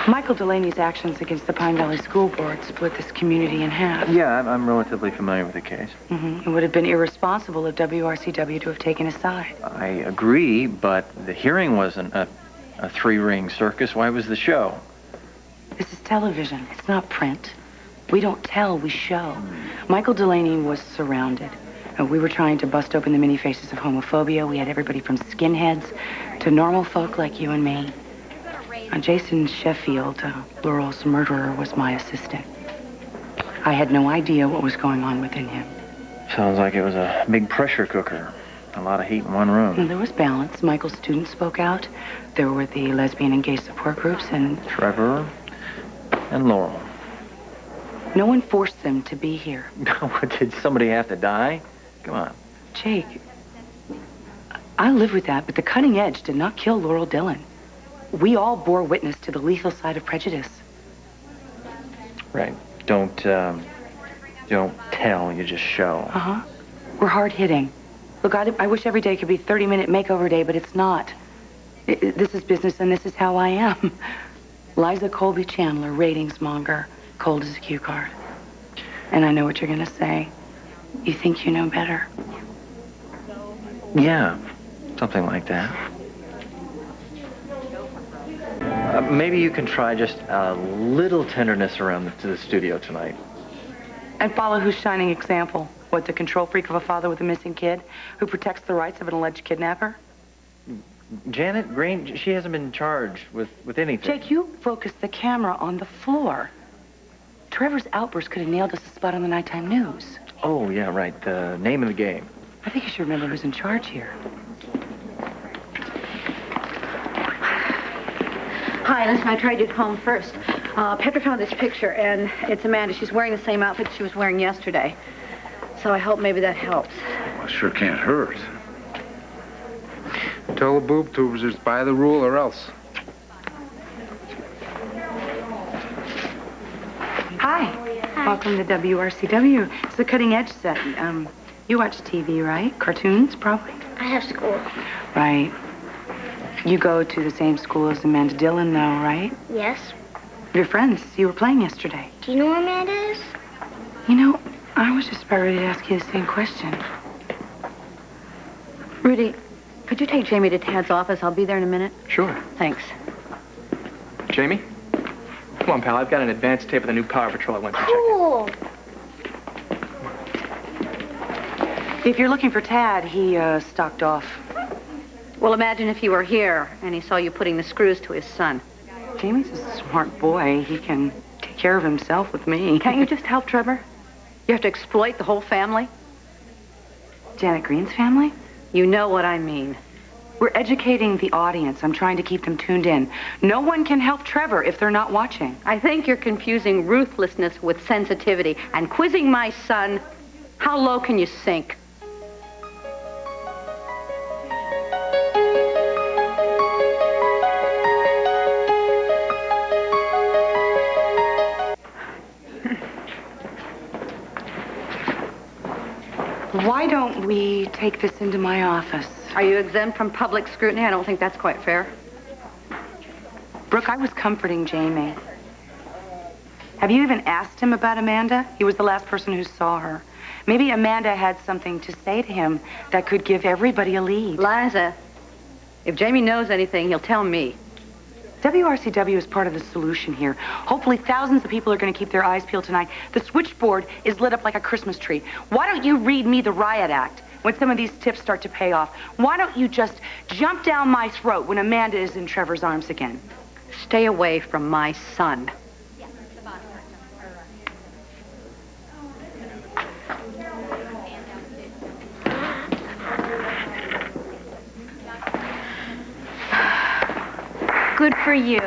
Michael Delaney's actions against the Pine Valley School Board split this community in half. Yeah, I'm relatively familiar with the case. It would have been irresponsible of WRCW to have taken a side. I agree, but the hearing wasn't a three-ring circus. Why was the show? This is television. It's not print. We don't tell, we show. Michael Delaney was surrounded. We were trying to bust open the many faces of homophobia. We had everybody from skinheads to normal folk like you and me. Jason Sheffield, Laurel's murderer, was my assistant. I had no idea what was going on within him. Sounds like it was a big pressure cooker. A lot of heat in one room. And there was balance. Michael's students spoke out. There were the lesbian and gay support groups, and... Trevor and Laurel. No one forced them to be here. Did somebody have to die? Come on. Jake, I live with that, but the cutting edge did not kill Laurel Dillon. We all bore witness to the lethal side of prejudice. Right. Don't tell, you just show. Uh-huh. We're hard-hitting. Look, I wish every day could be 30-minute makeover day, but it's not. This is business, and this is how I am. Liza Colby Chandler, ratings monger, cold as a cue card. And I know what you're going to say. You think you know better. Yeah, something like that. Maybe you can try just a little tenderness around the studio tonight. And follow whose shining example? What, the control freak of a father with a missing kid who protects the rights of an alleged kidnapper? Janet Green, she hasn't been charged with anything. Jake, you focused the camera on the floor. Trevor's outburst could have nailed us a spot on the nighttime news. Oh, yeah, right. The name of the game. I think you should remember who's in charge here. Hi, listen, I tried you at home first. Petra found this picture, and it's Amanda. She's wearing the same outfit she was wearing yesterday. So I hope maybe that helps. Well, sure can't hurt. Tell the boob tubers it's by the rule or else. Hi. Hi. Welcome to WRCW. It's a cutting edge set. You watch TV, right? Cartoons, probably? I have school. Right. You go to the same school as Amanda Dillon, though, right? Yes. You're friends. You were playing yesterday. Do you know where Amanda is? You know, I was just about ready to ask you the same question. Rudy, could you take Jamie to Tad's office? I'll be there in a minute. Sure. Thanks. Jamie? Come on, pal. I've got an advance tape of the new Power Patrol I went to check Cool. If you're looking for Tad, he stocked off. Well, imagine if you were here and he saw you putting the screws to his son. Jamie's a smart boy. He can take care of himself with me. Can't you just help Trevor? You have to exploit the whole family? Janet Green's family? You know what I mean. We're educating the audience. I'm trying to keep them tuned in. No one can help Trevor if they're not watching. I think you're confusing ruthlessness with sensitivity and quizzing my son. How low can you sink? Why don't we take this into my office? Are you exempt from public scrutiny? I don't think that's quite fair. Brooke, I was comforting Jamie. Have you even asked him about Amanda? He was the last person who saw her. Maybe Amanda had something to say to him that could give everybody a lead. Liza, if Jamie knows anything, he'll tell me. WRCW is part of the solution here. Hopefully thousands of people are going to keep their eyes peeled tonight. The switchboard is lit up like a Christmas tree. Why don't you read me the riot act when some of these tips start to pay off? Why don't you just jump down my throat when Amanda is in Trevor's arms again? Stay away from my son. Good for you.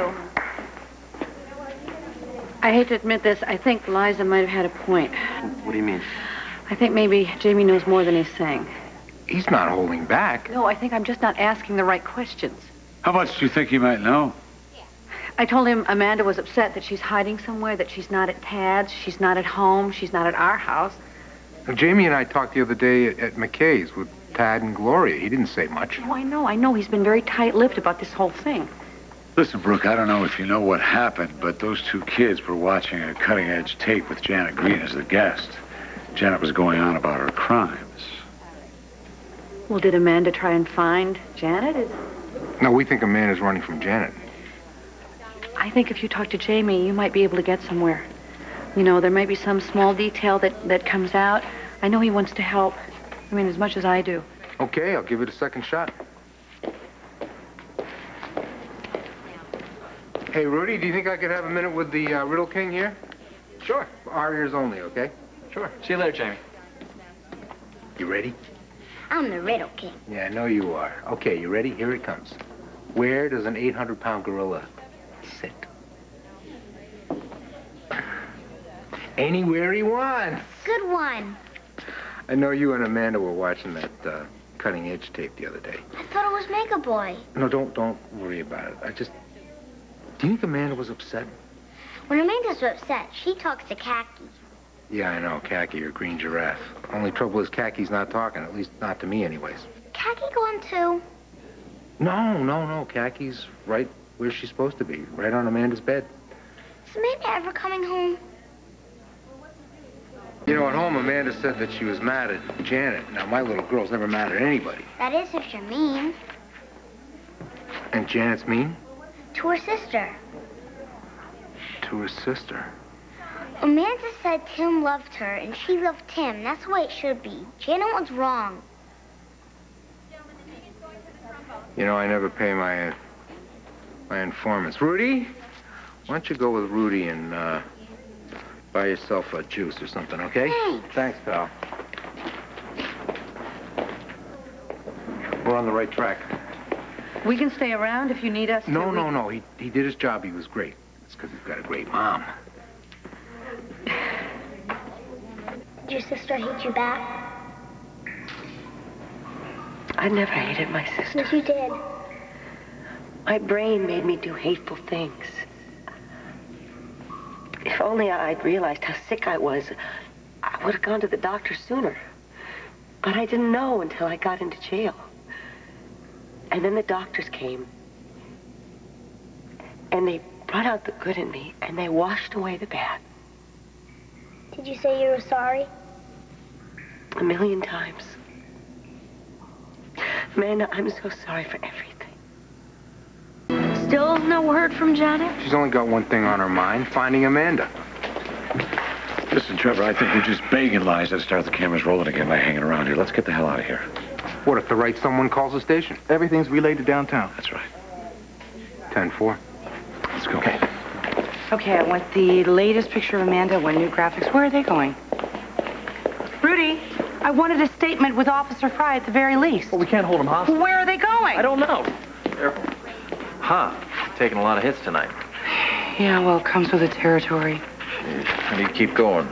I hate to admit this, I think Liza might have had a point. What do you mean? I think maybe Jamie knows more than he's saying. He's not holding back. No, I think I'm just not asking the right questions. How much do you think he might know? I told him Amanda was upset that she's hiding somewhere, that she's not at Tad's, she's not at home, she's not at our house. Now, Jamie and I talked the other day at McKay's with Tad and Gloria. He didn't say much. Oh, I know. He's been very tight-lipped about this whole thing. Listen, Brooke, I don't know if you know what happened, but those two kids were watching a cutting-edge tape with Janet Green as the guest. Janet was going on about her crimes. Well, did Amanda try and find Janet? No, we think Amanda's running from Janet. I think if you talk to Jamie, you might be able to get somewhere. You know, there might be some small detail that comes out. I know he wants to help. I mean, as much as I do. Okay, I'll give it a second shot. Hey, Rudy, do you think I could have a minute with the Riddle King here? Sure. Our ears only, okay? Sure. See you later, Jamie. You ready? I'm the Riddle King. Yeah, I know you are. Okay, you ready? Here it comes. Where does an 800-pound gorilla sit? Anywhere he wants. Good one. I know you and Amanda were watching that cutting-edge tape the other day. I thought it was Mega Boy. No, don't worry about it. Do you think Amanda was upset? When Amanda's upset, she talks to Khaki. Yeah, I know, Khaki or Green Giraffe. Only trouble is Khaki's not talking, at least not to me anyways. Khaki gone too? No. Khaki's right where she's supposed to be, right on Amanda's bed. Is Amanda ever coming home? You know, at home, Amanda said that she was mad at Janet. Now, my little girl's never mad at anybody. That is if you're mean. And Janet's mean? To her sister. To her sister. Amanda said Tim loved her, and she loved Tim. That's the way it should be. Janet was wrong. You know, I never pay my informants. Rudy, why don't you go with Rudy and buy yourself a juice or something, okay? Thanks. Thanks, pal. We're on the right track. We can stay around if you need us to. No. He did his job. He was great. It's because he's got a great mom. Did your sister hate you back? I never hated my sister. Yes, you did. My brain made me do hateful things. If only I'd realized how sick I was, I would have gone to the doctor sooner. But I didn't know until I got into jail. And then the doctors came. And they brought out the good in me, and they washed away the bad. Did you say you were sorry? 1,000,000 times. Amanda, I'm so sorry for everything. Still no word from Janet? She's only got one thing on her mind, finding Amanda. Listen, Trevor, I think we're just begging Liza to start the cameras rolling again by hanging around here. Let's get the hell out of here. What if the right someone calls the station? Everything's relayed to downtown. That's right. 10-4. Let's go. Okay, I want the latest picture of Amanda. One new graphics. Where are they going? Rudy, I wanted a statement with Officer Fry at the very least. Well, we can't hold him hostage. Where are they going? I don't know. Careful. Taking a lot of hits tonight. Yeah, well, it comes with the territory. How do you keep going?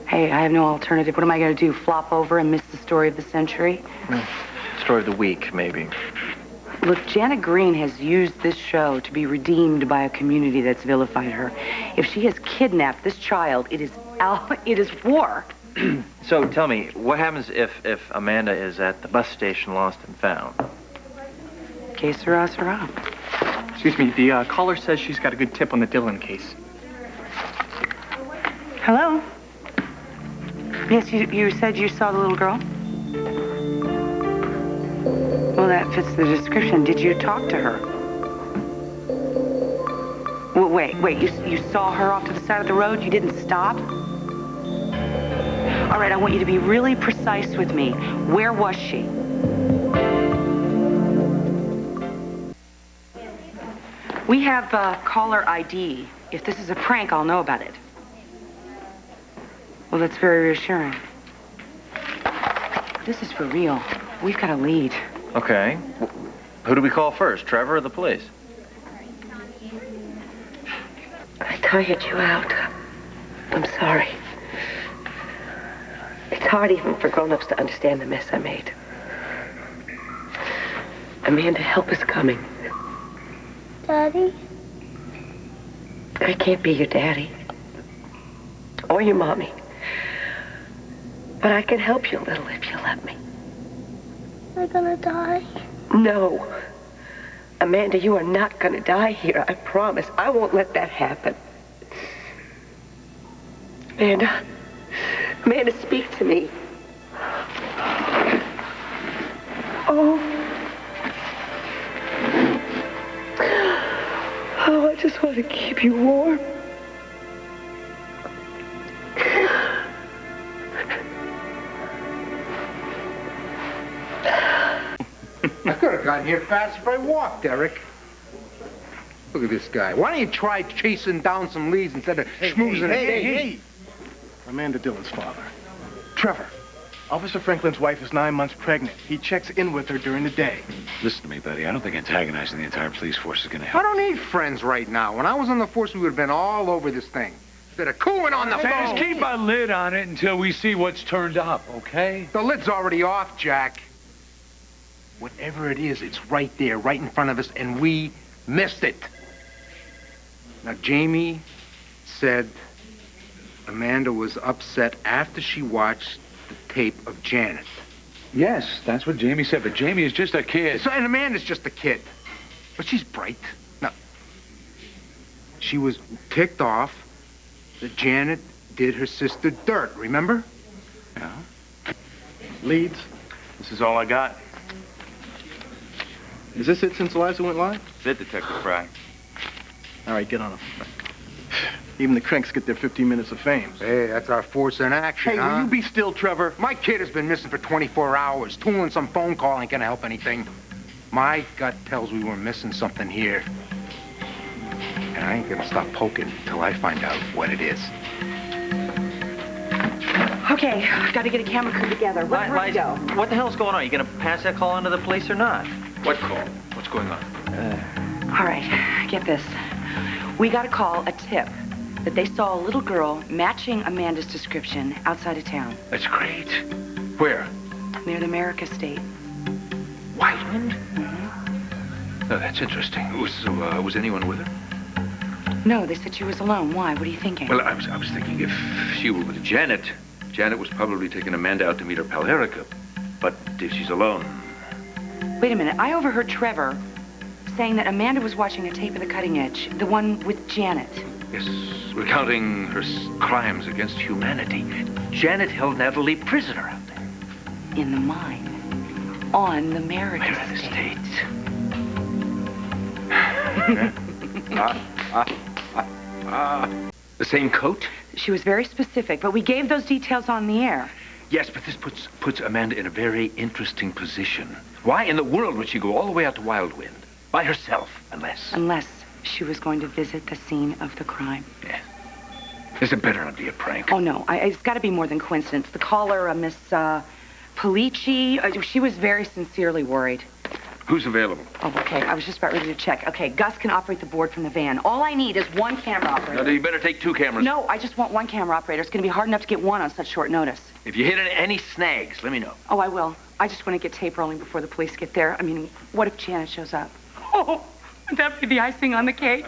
Hey, I have no alternative. What am I going to do, flop over and miss the story of the century? Story of the week, maybe. Look, Janet Green has used this show to be redeemed by a community that's vilified her. If she has kidnapped this child, it is war. So tell me, what happens if Amanda is at the bus station lost and found? Que sera, sera. Excuse me, the caller says she's got a good tip on the Dillon case. Hello? Yes, you said you saw the little girl? Well, that fits the description. Did you talk to her? Well, wait, you saw her off to the side of the road? You didn't stop? All right, I want you to be really precise with me. Where was she? We have caller ID. If this is a prank, I'll know about it. Well, that's very reassuring. This is for real. We've got a lead. Okay. Who do we call first, Trevor or the police? I tired you out. I'm sorry. It's hard even for grown-ups to understand the mess I made. Amanda, help is coming. Daddy? I can't be your daddy. Or your mommy. But I can help you a little if you let me. Am I gonna die? No. Amanda, you are not going to die here. I promise. I won't let that happen. Amanda. Amanda, speak to me. Oh. Oh, I just want to keep you warm. I could have gotten here fast if I walked, Eric. Look at this guy. Why don't you try chasing down some leads instead of schmoozing? Hey. Amanda Dillon's father. Trevor. Officer Franklin's wife is 9 months pregnant. He checks in with her during the day. Listen to me, buddy. I don't think antagonizing the entire police force is going to help. I don't need friends right now. When I was on the force, we would have been all over this thing. Instead of cooing on the phone. Just keep a lid on it until we see what's turned up, okay? The lid's already off, Jack. Whatever it is, it's right there, right in front of us, and we missed it. Now, Jamie said Amanda was upset after she watched the tape of Janet. Yes, that's what Jamie said, but Jamie is just a kid. So, and Amanda's just a kid. But she's bright. Now, she was ticked off that Janet did her sister dirt, remember? Yeah? Leads. This is all I got. Is this it since Liza went live? That's it, Detective Fry. All right, get on him. Even the cranks get their 15 minutes of fame. Hey, that's our force in action, Hey, huh? will you be still, Trevor? My kid has been missing for 24 hours. Tooling some phone call ain't gonna help anything. My gut tells me we're missing something here. And I ain't gonna stop poking until I find out what it is. Okay, got to get a camera crew together. Where'd Rudy go? What the hell's going on? You gonna pass that call on to the police or not? What call? What's going on? All right, get this. We got a call, a tip, that they saw a little girl matching Amanda's description outside of town, That's great. Where? near the Merrick estate. Wildwind? Oh, that's interesting. Was anyone with her? No, they said she was alone. Why? What are you thinking? Well, I was thinking if she were with Janet was probably taking Amanda out to meet her pal Erica. But if she's alone... Wait a minute. I overheard Trevor saying that Amanda was watching a tape of The Cutting Edge, the one with Janet. Yes, recounting her crimes against humanity. Janet held Natalie prisoner out there. In the mine. On the Merrick Estate. The same coat? She was very specific, but we gave those details on the air. Yes, but this puts Amanda in a very interesting position. Why in the world would she go all the way out to Wildwind? By herself, Unless she was going to visit the scene of the crime. Yeah. This had better not be a prank. Oh, no. It's got to be more than coincidence. The caller, Miss Polici, she was very sincerely worried. Who's available? Oh, okay. I was just about ready to check. Okay, Gus can operate the board from the van. All I need is one camera operator. Now, you better take 2 cameras. No, I just want one camera operator. It's going to be hard enough to get one on such short notice. If you hit any snags, let me know. Oh, I will. I just want to get tape rolling before the police get there. I mean, what if Janet shows up? Oh, would that be the icing on the cake?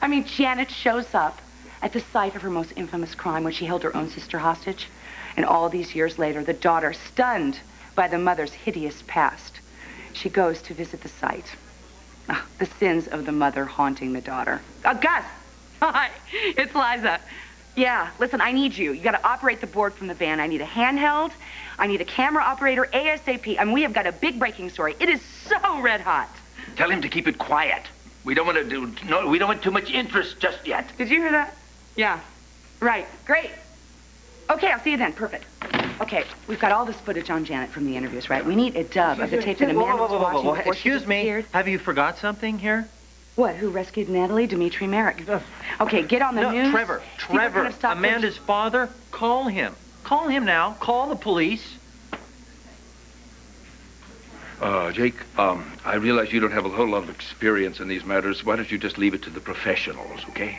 I mean, Janet shows up at the site of her most infamous crime when she held her own sister hostage. And all these years later, the daughter, stunned by the mother's hideous past, she goes to visit the site. The sins of the mother haunting the daughter. Gus! Hi, it's Liza. Yeah, listen, I need you. You got to operate the board from the van. I need a handheld. I need a camera operator ASAP. And we have got a big breaking story. It is so red hot. Tell him to keep it quiet. We don't want too much interest just yet. Did you hear that? Yeah. Right. Great. Okay, I'll see you then. Perfect. Okay, we've got all this footage on Janet from the interviews, right? We need a dub of the tape that Amanda was watching before she Excuse me. disappeared. Have you forgot something here? What? Who rescued Natalie? Dimitri Merrick. Okay, get on the news. Trevor. See what kind of stock footage- Amanda's father. Call him. Call him now. Call the police. Jake, I realize you don't have a whole lot of experience in these matters. Why don't you just leave it to the professionals, okay?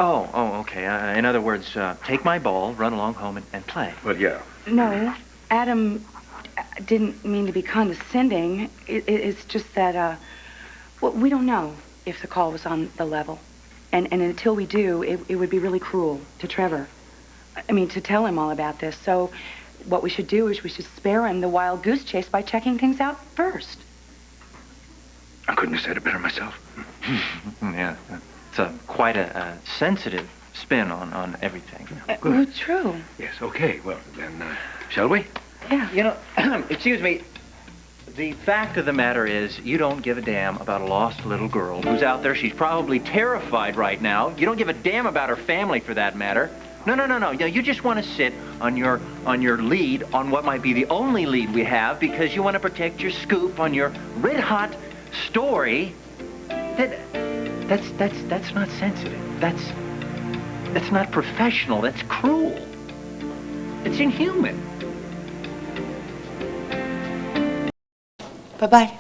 Oh, okay. In other words, take my ball, run along home, and play. Well, yeah. No, Adam didn't mean to be condescending. It's just that, well, we don't know if the call was on the level. And until we do, it would be really cruel to Trevor. I mean, to tell him all about this. So what we should do is we should spare him the wild goose chase by checking things out first. I couldn't have said it better myself. Yeah, it's quite a sensitive spin on everything. Well, true. Yes, okay. Well, then, shall we? Yeah. You know, excuse me. The fact of the matter is, you don't give a damn about a lost little girl who's out there. She's probably terrified right now. You don't give a damn about her family, for that matter. No. You just want to sit on your lead, on what might be the only lead we have, because you want to protect your scoop on your red-hot story. That's not sensitive. That's not professional. That's cruel. It's inhuman. Bye-bye.